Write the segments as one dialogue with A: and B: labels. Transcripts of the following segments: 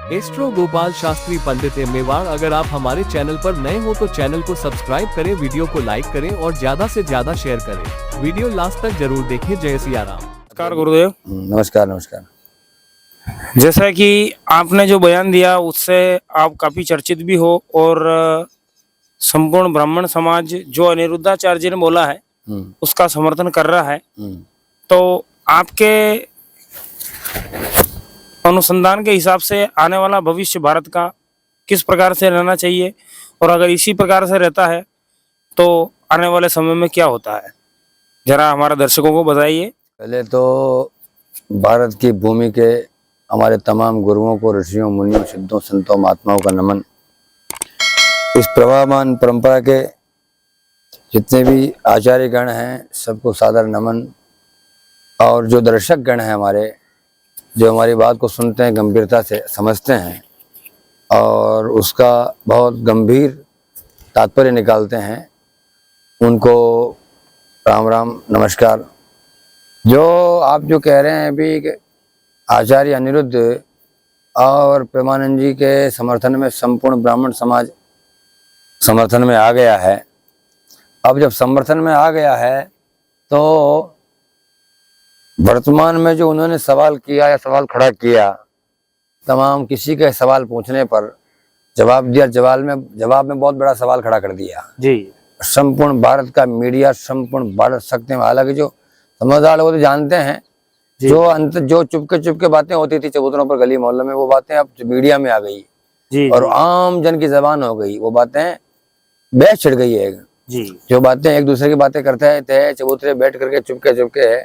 A: Astro Gopal Shastri पंडित मेवाड़। अगर आप हमारे चैनल पर नए हो तो चैनल को सब्सक्राइब करें, वीडियो को लाइक करें और ज्यादा से ज्यादा शेयर करें। वीडियो लास्ट तक जरूर देखें। जय सिया राम।
B: नमस्कार गुरुदेव।
C: नमस्कार नमस्कार।
B: जैसा कि आपने जो बयान दिया उससे आप काफी चर्चित भी हो और संपूर्ण ब्राह्मण समाज जो अनिरुद्धाचार्य जी ने बोला है उसका समर्थन कर रहा है। तो आपके अनुसंधान के हिसाब से आने वाला भविष्य भारत का किस प्रकार से रहना चाहिए, और अगर इसी प्रकार से रहता है तो आने वाले समय में क्या होता है, जरा हमारे दर्शकों को बताइए।
C: पहले तो भारत की भूमि के हमारे तमाम गुरुओं को, ऋषियों, मुनियों, सिद्धों, संतों, महात्माओं का नमन। इस प्रवाहमान परंपरा के जितने भी आचार्य गण हैं सबको सादर नमन। और जो दर्शक गण हैं हमारे, जो हमारी बात को सुनते हैं, गंभीरता से समझते हैं और उसका बहुत गंभीर तात्पर्य निकालते हैं, उनको राम राम नमस्कार। जो आप जो कह रहे हैं अभी कि आचार्य अनिरुद्ध और प्रेमानंद जी के समर्थन में संपूर्ण ब्राह्मण समाज समर्थन में आ गया है। अब जब समर्थन में आ गया है तो वर्तमान में जो उन्होंने सवाल किया या सवाल खड़ा किया, तमाम किसी के सवाल पूछने पर जवाब दिया, जवाब में बहुत बड़ा सवाल खड़ा कर दिया
B: जी।
C: संपूर्ण भारत का मीडिया, संपूर्ण भारत शक्ति में। हालांकि जो समझदार लोग तो जानते हैं, जो चुपके बातें होती थी चबूतरों पर, गली मोहल्लों में, वो बातें अब मीडिया में आ गई
B: जी,
C: और आम जन की जबान हो गई। वो बातें बहस छिड़ गई है
B: जी।
C: जो बातें एक दूसरे की बातें करते थे चबूतरे बैठ करके चुपके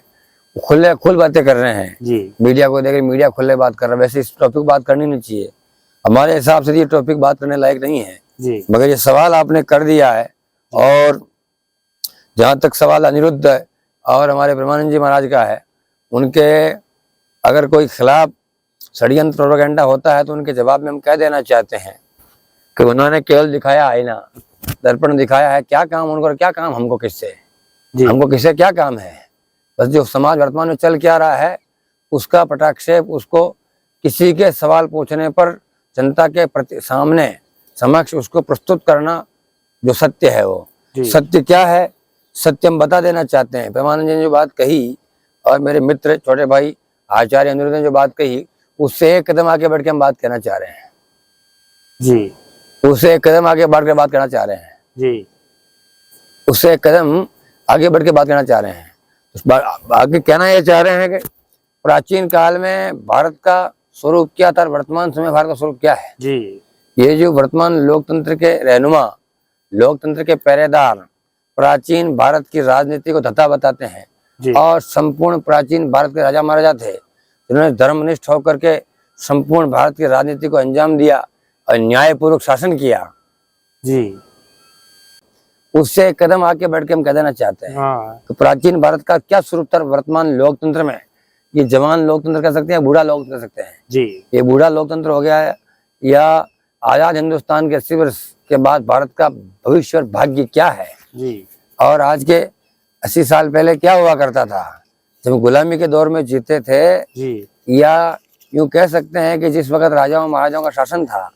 C: खुल बातें कर रहे हैं
B: जी।
C: मीडिया को देख, मीडिया खुले बात कर रहा है। वैसे इस टॉपिक बात करनी नहीं चाहिए, हमारे हिसाब से ये टॉपिक बात करने लायक नहीं है
B: जी।
C: मगर ये सवाल आपने कर दिया है। और जहाँ तक सवाल अनिरुद्ध और हमारे प्रेमानंद जी महाराज का है, उनके अगर कोई खिलाफ षड्यंत्र प्रोपेगेंडा होता है तो उनके जवाब में हम कह देना चाहते हैं कि उन्होंने केवल दिखाया आईना, दर्पण दिखाया है। क्या काम उनको, क्या काम हमको, किससे, हमको किससे क्या काम है? बस जो समाज वर्तमान में चल क्या रहा है उसका पटाक्षेप, उसको किसी के सवाल पूछने पर जनता के सामने समक्ष उसको प्रस्तुत करना, जो सत्य है वो सत्य क्या है, सत्य हम बता देना चाहते हैं। प्रेमानंद जी ने जो बात कही और मेरे मित्र छोटे भाई आचार्य अनिरुद्ध ने जो बात कही, उससे एक कदम आगे बढ़ के हम बात कहना चाह रहे हैं
B: जी।
C: उससे एक कदम आगे बढ़ के बात करना चाह रहे हैं
B: जी।
C: उससे एक कदम आगे बढ़ के बात करना चाह रहे हैं। आगे कहना ये चाह रहे हैं कि प्राचीन काल में भारत का स्वरूप क्या था, वर्तमान समय भारत का स्वरूप क्या है
B: जी।
C: ये जो वर्तमान लोकतंत्र के रहनुमा, लोकतंत्र के पहरेदार प्राचीन भारत की राजनीति को धता बताते हैं। और संपूर्ण प्राचीन भारत के राजा महाराजा थे जिन्होंने धर्मनिष्ठ होकर के संपूर्ण भारत की राजनीति को अंजाम दिया और न्यायपूर्वक शासन किया
B: जी।
C: उससे एक कदम आगे बढ़ के हम कह देना चाहते हैं तो प्राचीन भारत का क्या स्वरूप था वर्तमान लोकतंत्र में। ये जवान लोकतंत्र कह सकते हैं, बूढ़ा लोकतंत्र कह सकते हैं जी। ये बूढ़ा लोकतंत्र हो गया है, या आजाद हिंदुस्तान के 80 वर्ष के बाद भारत का भविष्य और भाग्य क्या है जी। और आज के 80 साल पहले क्या हुआ करता था जब गुलामी के दौर में जीते थे जी। या यूं कह सकते हैं कि जिस वक्त राजाओं महाराजाओं का शासन था,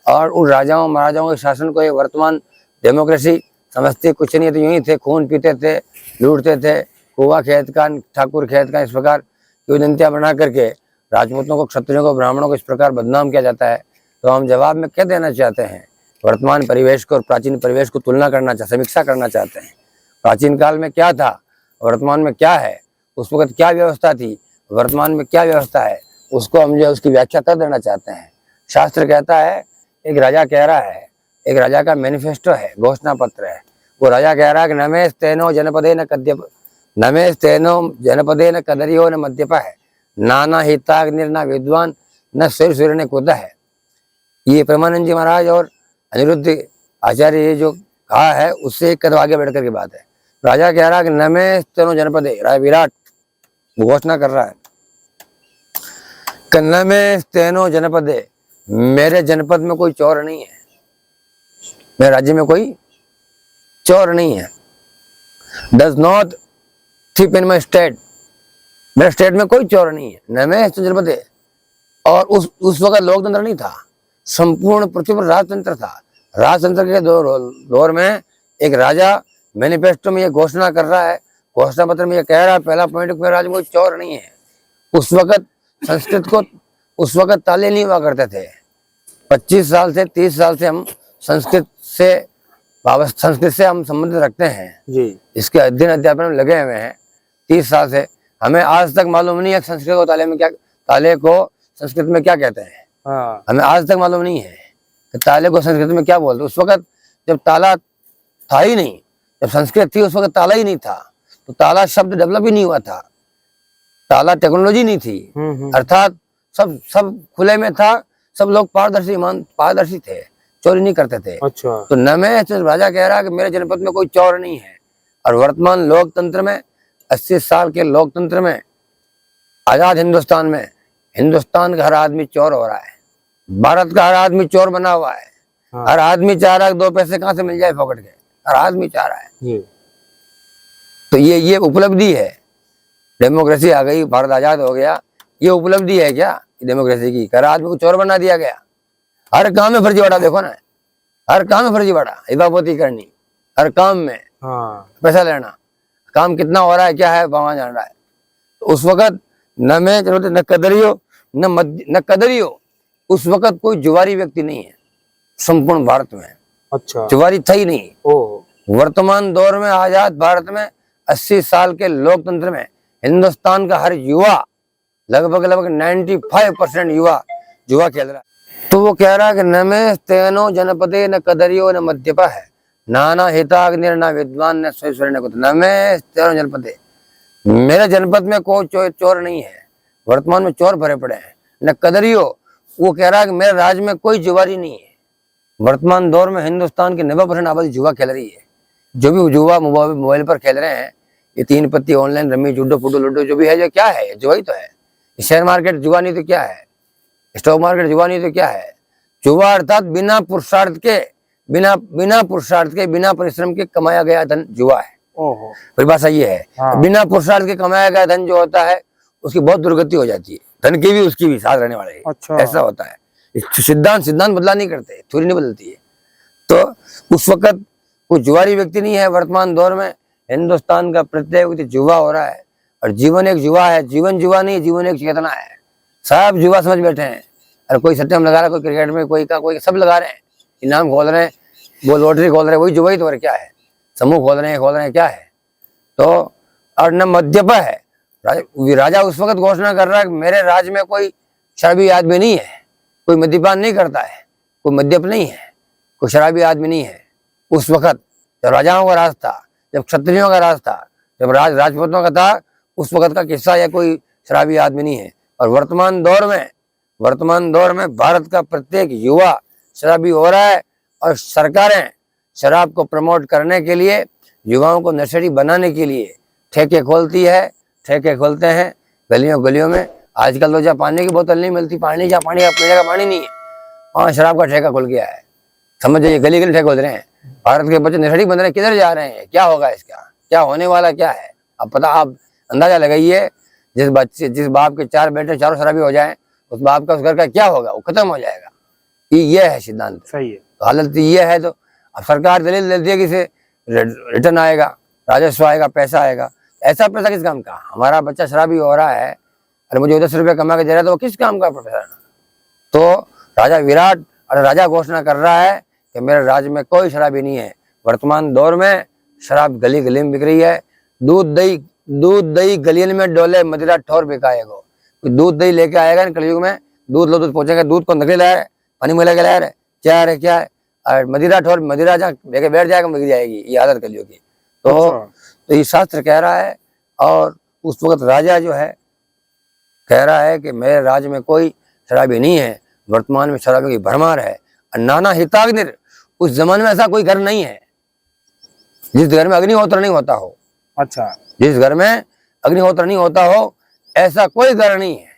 C: और उन राजाओं महाराजाओं के शासन को ये वर्तमान डेमोक्रेसी समझते कुछ नहीं, तो यूं ही थे, खून पीते थे, लूटते थे, कुआ खेत का, ठाकुर खेत का, इस प्रकार किंवदंतियां बना करके राजपूतों को, क्षत्रियों को, ब्राह्मणों को इस प्रकार बदनाम किया जाता है। तो हम जवाब में क्या देना चाहते हैं, वर्तमान परिवेश को और प्राचीन परिवेश को तुलना करना चाहते, समीक्षा करना चाहते हैं। प्राचीन काल में क्या था, वर्तमान में क्या है, उस वक्त क्या व्यवस्था थी, वर्तमान में क्या व्यवस्था है, उसको हम जो उसकी व्याख्या कर देना चाहते हैं। शास्त्र कहता है, एक राजा कह रहा है, एक राजा का मैनिफेस्टो है, घोषणा पत्र है। वो राजा कह रहा है कि नमेस्तेनो जनपदे न कद्यप, नमेस्तेनो जनपदे न कदरियो न मद्यप है, नाना हिताग्निर न विद्वान न सूर्य ने कूदा है। ये प्रेमानंद जी महाराज और अनिरुद्ध आचार्य जो कहा है उससे एक कदम आगे बढ़कर की बात है। राजा कह रहा है कि नमेस्तेनो जनपदे, राजा विराट घोषणा कर रहा है कि नमेस्तेनो जनपदे, मेरे जनपद में कोई चोर नहीं है, मेरे राज्य में कोई चोर नहीं है। Does not thief in my state, मेरे स्टेट में कोई चोर नहीं है। नमेस्तेनो जनपदे, और उस वक्त लोकतंत्र नहीं था, संपूर्ण पृथ्वी पर राजतंत्र था। राजतंत्र के दौर में एक राजा मैनिफेस्टो में ये घोषणा कर रहा है, घोषणा पत्र में ये कह रहा है, पहला पॉइंट, मेरा राज्य कोई चोर नहीं है। उस वक्त संस्कृत को उस वक्त ताले नहीं हुआ करते थे। 25 साल से 30 साल से हम संस्कृत से हम संबंध रखते हैं जी। इसके अध्ययन अध्यापन में लगे हुए हैं 30 साल से। हमें आज तक मालूम नहीं है संस्कृत को ताले को संस्कृत में क्या कहते हैं। हमें आज तक मालूम नहीं है कि ताले को संस्कृत में क्या बोलते। उस वक्त जब ताला था ही नहीं, जब संस्कृत थी उस वक्त ताला ही नहीं था, तो ताला शब्द डेवलप ही नहीं हुआ था, ताला टेक्नोलॉजी नहीं थी। अर्थात सब खुले में था, सब लोग पारदर्शी थे, चोरी नहीं करते थे। अच्छा। तो न मैं राजा कह रहा कि मेरे जनपद में कोई चोर नहीं है। और वर्तमान लोकतंत्र में 80 साल के लोकतंत्र में आजाद हिंदुस्तान में हिंदुस्तान का हर आदमी चोर हो रहा है, भारत का हर आदमी चोर बना हुआ है। हाँ। हर आदमी चाह रहा है 2 पैसे कहाँ से मिल जाए पकड़ के, हर आदमी चाह रहा है। तो ये उपलब्धि है, डेमोक्रेसी आ गई, भारत आजाद हो गया, ये उपलब्धि है क्या डेमोक्रेसी की? हर आदमी को चोर बना दिया गया, हर काम में फर्जीवाड़ा। देखो ना, हर काम में फर्जीवाड़ा, हिबापोती करनी, हर काम में पैसा लेना, काम कितना हो रहा है क्या है वहां जान रहा है। तो उस वक्त न मैं न कदरियो न कदरियो, उस वक्त कोई जुआरी व्यक्ति नहीं है संपूर्ण भारत में। अच्छा। जुआरी था ही नहीं। वर्तमान दौर में आजाद भारत में 80 साल के लोकतंत्र में हिंदुस्तान का हर युवा लगभग 95% युवा जुआ खेल रहा है। तो वो कह रहा है कि न में तेनो जनपदे न कदरियो न मद्यपा है, नाना हिताग्निर न विद्वान न स्वयं न कुछ। न में तेनो जनपदे, मेरे जनपद में कोई चोर नहीं है, वर्तमान में चोर भरे पड़े हैं। न कदरियो, वो कह रहा है कि मेरे राज्य में कोई जुआरी नहीं है। वर्तमान दौर में हिंदुस्तान की 90% आबादी जुआ खेल रही है। जो भी जुआ मोबाइल पर खेल रहे हैं, ये 3 पत्ती ऑनलाइन रमी जूडो फूडो लूडो जो भी है, जो क्या है, जुआ ही तो है। शेयर मार्केट जुआ नहीं तो क्या है, स्टॉक मार्केट जुआ नहीं तो क्या है। जुआ अर्थात बिना पुरुषार्थ के बिना परिश्रम के कमाया गया धन जुआ है। परिभाषा ये है। हाँ। बिना पुरुषार्थ के कमाया गया धन जो होता है उसकी बहुत दुर्गति हो जाती है, धन की भी उसकी भी, साथ रहने वाले। अच्छा। ऐसा होता है। सिद्धांत बदला नहीं करते, थोड़ी नहीं बदलती है। तो उस वक्त कोई जुआरी व्यक्ति नहीं है। वर्तमान दौर में हिंदुस्तान का प्रत्येक व्यक्ति जुआ हो रहा है, और जीवन एक जुआ है। जीवन जुआ नहीं, जीवन एक चेतना है। सब जुआ समझ बैठे हैं। और कोई सट्टे में लगा रहा है, कोई क्रिकेट में, कोई सब लगा रहे हैं, इनाम खोल रहे हैं, वो लॉटरी खोल रहे हैं, वही जुआ ही तो। और क्या है, समूह खोल रहे हैं, क्या है। तो और न मद्यपा है। राजा उस वक्त घोषणा कर रहा है कि मेरे राज्य में कोई शराबी आदमी नहीं है, कोई मद्यपान नहीं करता है, कोई मद्यप नहीं है, कोई शराबी आदमी नहीं है। उस वक्त जब राजाओं का राज था, जब क्षत्रियों का राज था, जब राजपूतों का था, उस वक्त का किस्सा है, कोई शराबी आदमी नहीं है। और वर्तमान दौर में भारत का प्रत्येक युवा शराबी हो रहा है, और सरकारें शराब को प्रमोट करने के लिए, युवाओं को नशेड़ी बनाने के लिए ठेके खोलते हैं गलियों में। आजकल तो जहाँ पानी की बोतल नहीं मिलती, पीने का पानी नहीं है, वहाँ शराब का ठेका खुल गया है। समझ जाइए, गली ठेके खोल रहे हैं। भारत के बच्चे नशेड़ी बन रहे हैं, किधर जा रहे हैं, क्या होगा इसका, क्या होने वाला क्या है। अब आप अंदाजा लगाइए, जिस बाप के 4 बेटे चारों शराबी हो जाएं, उस बाप का उस घर का क्या होगा, वो खत्म हो जाएगा। ये है सिद्धांत। सही है। तो हालत ये है। तो अब सरकार दलील देती है कि इसे रिटर्न आएगा, राजस्व आएगा, पैसा आएगा। ऐसा पैसा किस काम का? हमारा बच्चा शराबी हो रहा है, अरे मुझे 10 रुपये कमा के दे रहा है, तो वो किस काम का प्रोफेसर? तो राजा विराट और राजा घोषणा कर रहा है कि मेरे राज्य में कोई शराबी नहीं है। वर्तमान दौर में शराब गली में बिक रही है। दूध दही गलियन में डोले, मदिरा ठोर बिकाएगो। दूध दही लेके आएगा न कलयुग में, दूध पहुंचेगा, दूध को नकली लाया है, पानी में लगा लाया है, क्या है, और मदिरा जहाँ लेके बैठ जाएगा, बिक जाएगी। ये आदत कलयुग की। तो ये शास्त्र कह रहा है। और उस वक्त राजा जो है कह रहा है कि मेरे राज्य में कोई शराबी नहीं है। वर्तमान में शराबी की भरमार है। नाना हिताग्निर, उस जमाने में ऐसा कोई घर नहीं है जिस घर में अग्निहोत्र नहीं होता हो। अच्छा। जिस घर में अग्निहोत्र नहीं होता हो, ऐसा कोई घर नहीं है।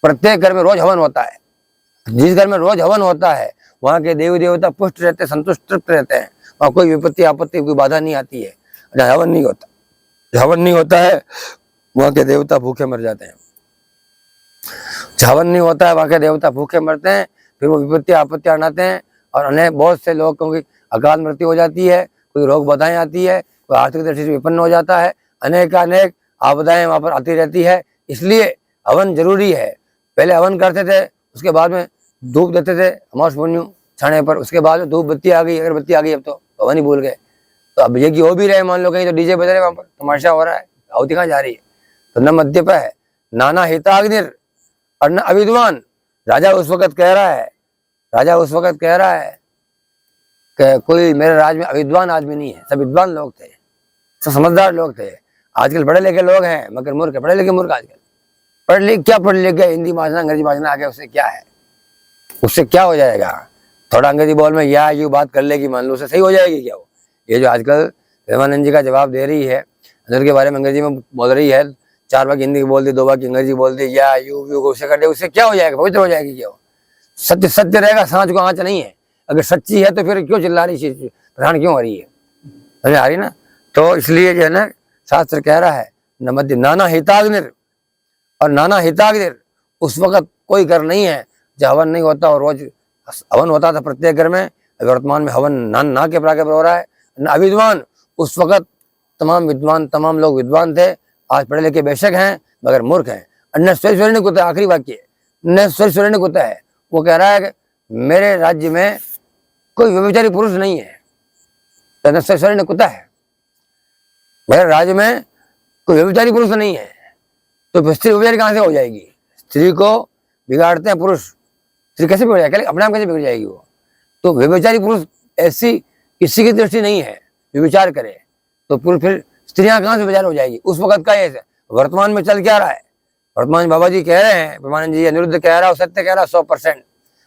C: प्रत्येक घर में रोज हवन होता है। जिस घर में रोज हवन होता है, वहाँ के देवी देवता पुष्ट रहते, संतुष्ट तृप्त रहते हैं। वहाँ कोई विपत्ति आपत्ति कोई बाधा नहीं आती है। जहाँ हवन नहीं होता है, वहाँ के देवता भूखे मर जाते हैं। हवन नहीं होता है, वहाँ के देवता भूखे मरते हैं, फिर वो विपत्ति आपत्ति आनाते हैं और अनेक बहुत से लोगों की अकाल मृत्यु हो जाती है, कोई रोग बाधाएं आती है, कोई आर्थिक दृष्टि से विपन्न हो जाता है, अनेक आपदाएं वहाँ पर आती रहती है। इसलिए हवन जरूरी है। पहले हवन करते थे, उसके बाद में धूप देते थे अमावस पुण्य छाने पर, उसके बाद में धूप बत्ती आ गई, अगरबत्ती आ गई, अब तो हवन ही भूल गए। तो अब ये कि हो भी रहे, मान लो कहीं तो डीजे बज रहे वहाँ पर, तमाशा हो रहा है, आहुति कहाँ जा रही है। तो न मद्यप है, नाना हिताग्निर और न अविद्वान। राजा उस वक्त कह रहा है कि कोई मेरे राज में अविद्वान आदमी नहीं है, सब विद्वान लोग थे, सब समझदार लोग थे। आजकल पढ़े लिखे लोग हैं मगर मूर्ख है, पढ़े लिखे मूर्ख आजकल। पढ़ लिख गए, हिंदी माजना अंग्रेजी माजना आ गया, उससे क्या है, उससे क्या हो जाएगा। थोड़ा अंग्रेजी बोल में या यू बात कर लेगी, मान लो उससे सही हो जाएगी क्या वो। ये जो आजकल प्रेमानंद जी का जवाब दे रही है, अंदर के बारे में अंग्रेजी में बोल रही है, 4 बार हिंदी बोल दी, 2 बार अंग्रेजी बोल दी, या यू उससे कर दे, उससे क्या हो जाएगा, पवित्र हो जाएगी क्या वो। सत्य सत्य रहेगा, सांच को आँच नहीं है। अगर सच्ची है तो फिर क्यों चिल्ला रही चीज, प्रधान क्यों हो रही है, समझ आ रही ना। तो इसलिए जो है ना, शास्त्र कह रहा है न मध्य नाना हिताग्निर, और नाना हिताग्निर उस वक्त कोई घर नहीं है जब हवन नहीं होता, और रोज हवन होता था प्रत्येक घर में। वर्तमान में हवन ना के बराबर हो रहा है। न अविद्वान, उस वक्त तमाम लोग विद्वान थे, आज पढ़े लिखे बेशक हैं मगर मूर्ख हैं। न स्वर्ण कुत्ता, आखिरी वाक्य न स्वर्ण कुत्ता है, वो कह रहा है कि मेरे राज्य में कोई व्यभिचारी पुरुष नहीं है, तो न स्वर्ण कुत्ता है, मेरे राज्य में कोई व्यभिचारी पुरुष नहीं है, तो स्त्री व्यभिचारी कहाँ से हो जाएगी। स्त्री को बिगाड़ते हैं पुरुष, स्त्री कैसे बिगड़ जाएगी, अपने आप कैसे बिगड़ जाएगी वो। तो व्यभिचारी पुरुष ऐसी किसी की दृष्टि नहीं है, व्यभिचार करे तो पुरुष, फिर स्त्रियां कहाँ से व्यभिचार हो जाएगी। उस वक्त का ये वर्तमान में चल क्या रहा है, वर्तमान बाबा जी कह रहे हैं, प्रेमानंद जी अनिरुद्ध कह रहा है, सत्य कह रहा है 100%।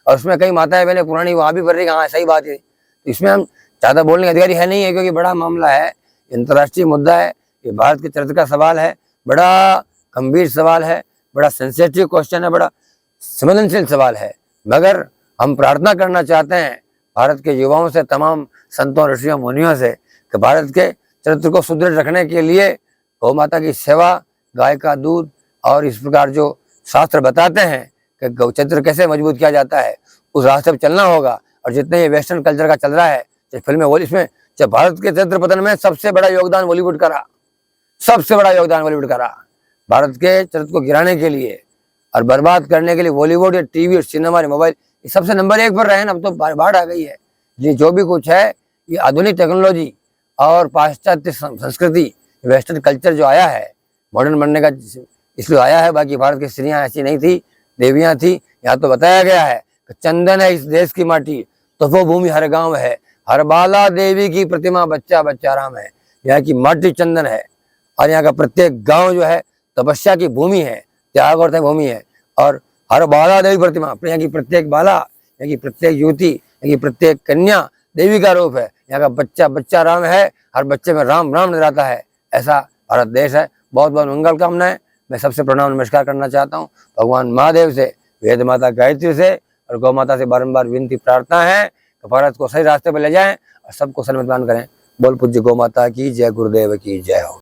C: और उसमें कई माताएं पहले पुरानी वहां भी पढ़ रही, हाँ सही बात है। तो इसमें हम ज्यादा बोलने के अधिकारी है नहीं है, क्योंकि बड़ा मामला है, अंतर्राष्ट्रीय मुद्दा है, ये भारत के चरित्र का सवाल है, बड़ा गंभीर सवाल है, बड़ा सेंसिटिव क्वेश्चन है, बड़ा संवेदनशील सवाल है। मगर हम प्रार्थना करना चाहते हैं भारत के युवाओं से, तमाम संतों ऋषियों मुनियों से, कि भारत के चरित्र को सुदृढ़ रखने के लिए गौ माता की सेवा, गाय का दूध, और इस प्रकार जो शास्त्र बताते हैं कि गौ चरित्र कैसे मजबूत किया जाता है, उस रास्ते पर चलना होगा। और जितने ये वेस्टर्न कल्चर का चल रहा है, फिल्में वो, इसमें जब भारत के चरित्र पतन में सबसे बड़ा योगदान बॉलीवुड का रहा, सबसे बड़ा योगदान बॉलीवुड का रहा। भारत के चरित्र को गिराने के लिए और बर्बाद करने के लिए बॉलीवुड या टीवी और सिनेमा और मोबाइल ये सबसे नंबर 1 पर रहे ना। अब तो बाढ़ आ गई है। ये जो भी कुछ है, ये आधुनिक टेक्नोलॉजी और पाश्चात्य संस्कृति, वेस्टर्न कल्चर जो आया है, मॉडर्न बनने का इसलिए आया है। बाकी भारत की स्त्रियां ऐसी नहीं थी, देवियां थी। यहाँ तो बताया गया है कि चंदन है इस देश की माटी, तो वो भूमि हर गांव है, हर बाला देवी की प्रतिमा, बच्चा बच्चा राम है। यहाँ की माटी चंदन है, और यहाँ का प्रत्येक गांव जो है तपस्या की भूमि है, त्याग और भूमि है। और हर बाला देवी प्रतिमा, यहाँ की प्रत्येक बाला, यहाँ की प्रत्येक युवती, यहाँ की प्रत्येक कन्या देवी का रूप है। यहाँ का बच्चा बच्चा राम है, हर बच्चे में राम राम नजर आता है। ऐसा भारत देश है। बहुत बहुत मंगल कामनाएं। मैं सबसे प्रणाम नमस्कार करना चाहता हूँ भगवान महादेव से, वेद माता गायत्री से और गौ माता से बारंबार विनती प्रार्थना है कि भारत को सही रास्ते पर ले जाएं और सबको सन्मतमान करें। बोल पूज्य गौ माता की जय, गुरुदेव की जय हो।